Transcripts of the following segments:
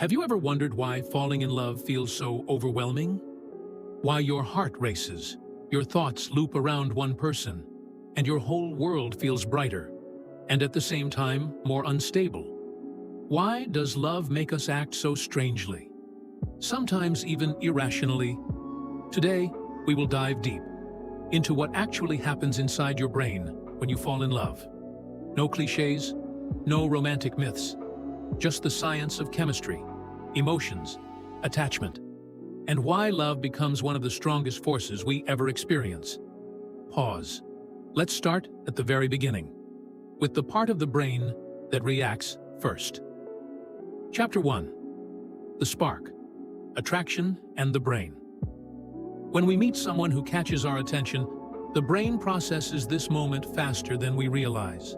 Have you ever wondered why falling in love feels so overwhelming? Why your heart races, your thoughts loop around one person, and your whole world feels brighter, and at the same time more unstable? Why does love make us act so strangely, sometimes even irrationally? Today, we will dive deep into what actually happens inside your brain when you fall in love. No cliches, no romantic myths, just the science of chemistry, emotions, attachment, and why love becomes one of the strongest forces we ever experience. Pause. Let's start at the very beginning, with the part of the brain that reacts first. Chapter 1. The spark, attraction, and the brain. When we meet someone who catches our attention, the brain processes this moment faster than we realize.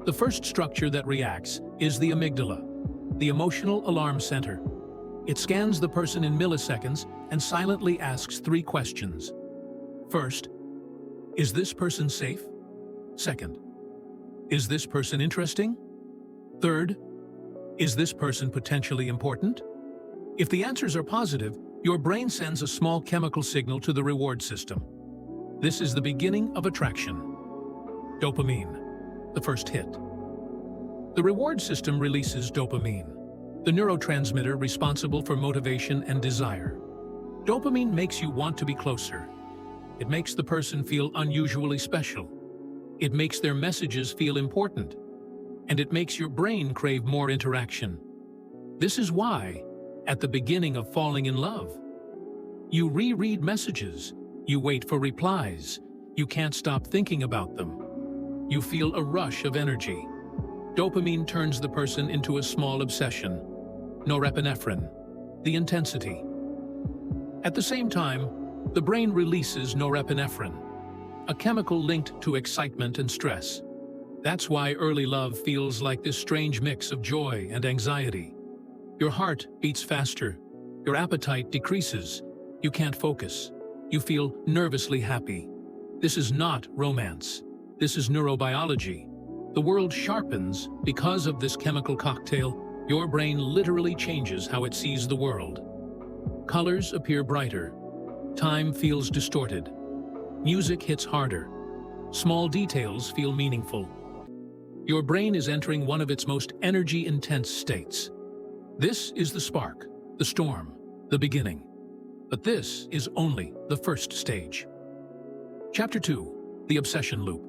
The first structure that reacts is the amygdala, the emotional alarm center. It scans the person in milliseconds and silently asks 3 questions. First, is this person safe? Second, is this person interesting? Third, is this person potentially important? If the answers are positive, your brain sends a small chemical signal to the reward system. This is the beginning of attraction. Dopamine, the first hit. The reward system releases dopamine, the neurotransmitter responsible for motivation and desire. Dopamine makes you want to be closer. It makes the person feel unusually special. It makes their messages feel important. And it makes your brain crave more interaction. This is why, at the beginning of falling in love, you reread messages, you wait for replies, you can't stop thinking about them. You feel a rush of energy. Dopamine turns the person into a small obsession. Norepinephrine, the intensity. At the same time, the brain releases norepinephrine, a chemical linked to excitement and stress. That's why early love feels like this strange mix of joy and anxiety. Your heart beats faster, your appetite decreases, you can't focus, you feel nervously happy. This is not romance. This is neurobiology. The world sharpens because of this chemical cocktail. Your brain literally changes how it sees the world. Colors appear brighter. Time feels distorted. Music hits harder. Small details feel meaningful. Your brain is entering one of its most energy-intense states. This is the spark, the storm, the beginning. But this is only the first stage. Chapter 2. The obsession loop.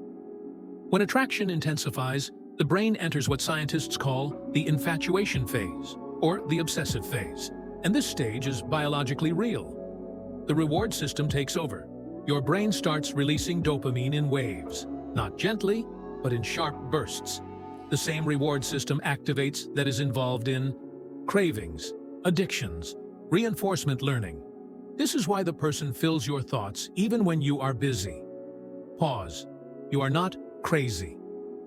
When attraction intensifies, the brain enters what scientists call the infatuation phase, or the obsessive phase. And this stage is biologically real. The reward system takes over. Your brain starts releasing dopamine in waves, not gently, but in sharp bursts. The same reward system activates that is involved in cravings, addictions, reinforcement learning. This is why the person fills your thoughts even when you are busy. Pause. You are not crazy.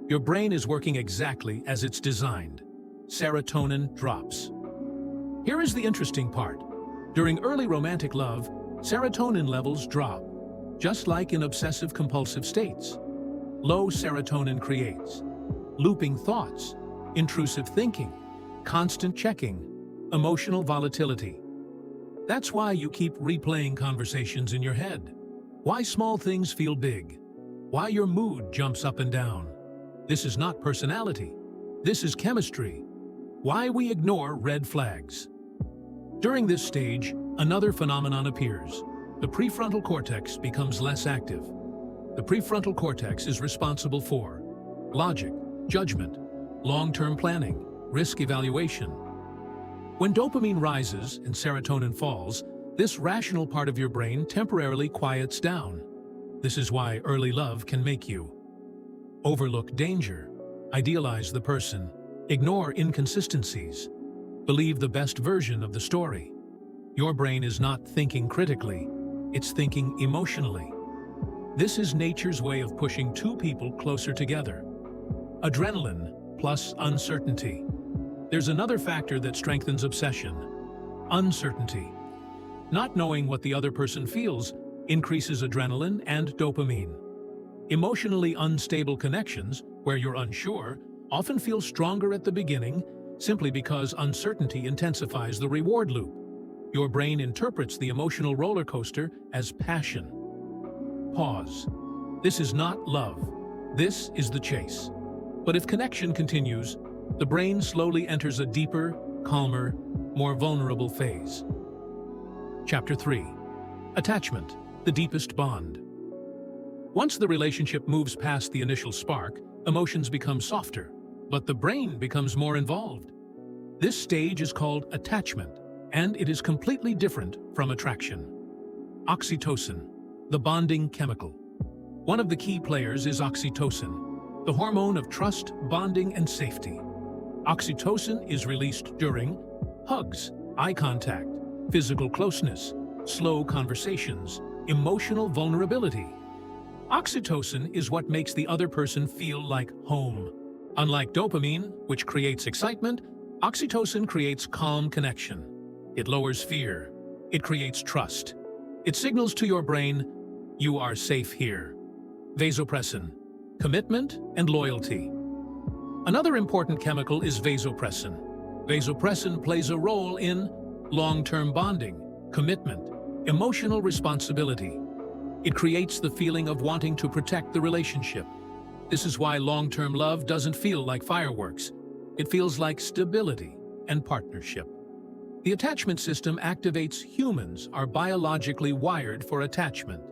Your brain is working exactly as it's designed. Serotonin drops. Here is the interesting part. During early romantic love, serotonin levels drop, just like in obsessive-compulsive states. Low serotonin creates looping thoughts, intrusive thinking, constant checking, emotional volatility. That's why you keep replaying conversations in your head. Why small things feel big. Why your mood jumps up and down. This is not personality. This is chemistry. Why we ignore red flags. During this stage, another phenomenon appears. The prefrontal cortex becomes less active. The prefrontal cortex is responsible for logic, judgment, long-term planning, risk evaluation. When dopamine rises and serotonin falls, this rational part of your brain temporarily quiets down. This is why early love can make you overlook danger, idealize the person, ignore inconsistencies, believe the best version of the story. Your brain is not thinking critically, it's thinking emotionally. This is nature's way of pushing two people closer together. Adrenaline plus uncertainty. There's another factor that strengthens obsession: uncertainty. Not knowing what the other person feels increases adrenaline and dopamine. Emotionally unstable connections, where you're unsure, often feel stronger at the beginning simply because uncertainty intensifies the reward loop. Your brain interprets the emotional roller coaster as passion. Pause. This is not love. This is the chase. But if connection continues, the brain slowly enters a deeper, calmer, more vulnerable phase. Chapter 3. Attachment, the deepest bond. Once the relationship moves past the initial spark, emotions become softer, but the brain becomes more involved. This stage is called attachment, and it is completely different from attraction. Oxytocin, the bonding chemical. One of the key players is oxytocin, the hormone of trust, bonding, and safety. Oxytocin is released during hugs, eye contact, physical closeness, slow conversations, emotional vulnerability. Oxytocin is what makes the other person feel like home. Unlike dopamine, which creates excitement, oxytocin creates calm connection. It lowers fear. It creates trust. It signals to your brain, you are safe here. Vasopressin, commitment and loyalty. Another important chemical is vasopressin. Vasopressin plays a role in long-term bonding, commitment, emotional responsibility. It creates the feeling of wanting to protect the relationship. This is why long-term love doesn't feel like fireworks. It feels like stability and partnership. The attachment system activates humans are biologically wired for attachment.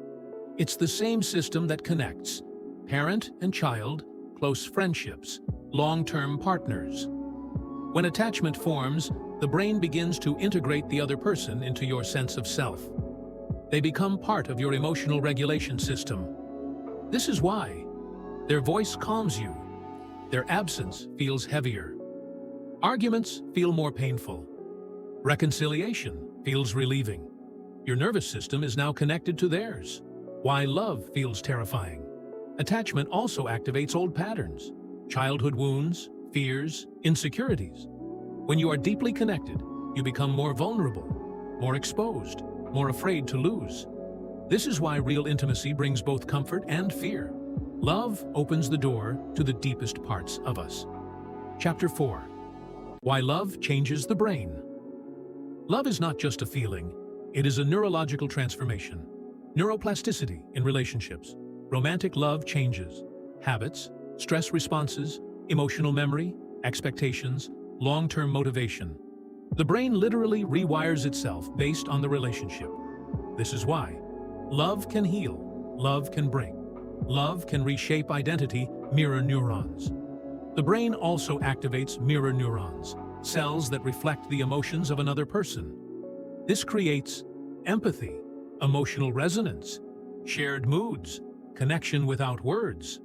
It's the same system that connects parent and child, close friendships, long-term partners. When attachment forms, the brain begins to integrate the other person into your sense of self. They become part of your emotional regulation system. This is why their voice calms you. Their absence feels heavier. Arguments feel more painful. Reconciliation feels relieving. Your nervous system is now connected to theirs. Why love feels terrifying. Attachment also activates old patterns, childhood wounds, fears, insecurities. When you are deeply connected, you become more vulnerable, more exposed, more afraid to lose. This is why real intimacy brings both comfort and fear. Love opens the door to the deepest parts of us. Chapter 4. Why love changes the brain. Love is not just a feeling, it is a neurological transformation. Neuroplasticity in relationships. Romantic love changes habits, stress responses, emotional memory, expectations, long-term motivation. The brain literally rewires itself based on the relationship. This is why love can heal, love can break, love can reshape identity, mirror neurons. The brain also activates mirror neurons, cells that reflect the emotions of another person. This creates empathy, emotional resonance, shared moods, connection without words.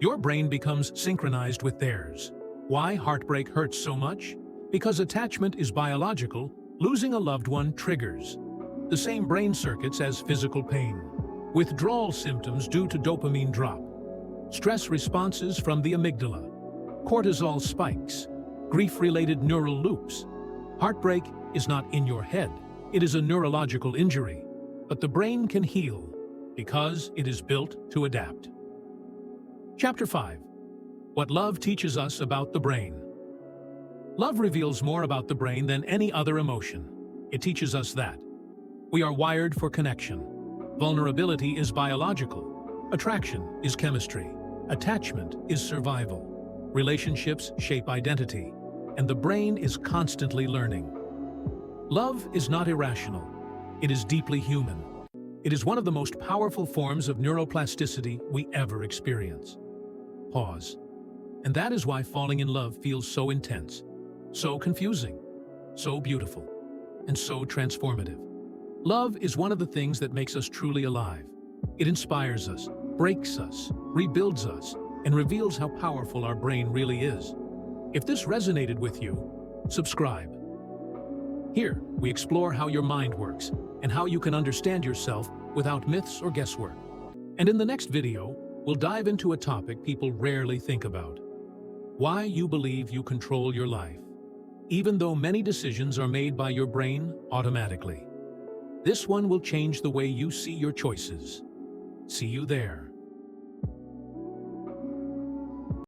Your brain becomes synchronized with theirs. Why heartbreak hurts so much? Because attachment is biological, losing a loved one triggers the same brain circuits as physical pain. Withdrawal symptoms due to dopamine drop, stress responses from the amygdala, cortisol spikes, grief-related neural loops. Heartbreak is not in your head, it is a neurological injury, but the brain can heal because it is built to adapt. Chapter 5. What love teaches us about the brain. Love reveals more about the brain than any other emotion. It teaches us that we are wired for connection. Vulnerability is biological. Attraction is chemistry. Attachment is survival. Relationships shape identity, and the brain is constantly learning. Love is not irrational. It is deeply human. It is one of the most powerful forms of neuroplasticity we ever experience. Pause. And that is why falling in love feels so intense, so confusing, so beautiful, and so transformative. Love is one of the things that makes us truly alive. It inspires us, breaks us, rebuilds us, and reveals how powerful our brain really is. If this resonated with you, subscribe. Here, we explore how your mind works and how you can understand yourself without myths or guesswork. And in the next video, we'll dive into a topic people rarely think about: why you believe you control your life, even though many decisions are made by your brain automatically. This one will change the way you see your choices. See you there.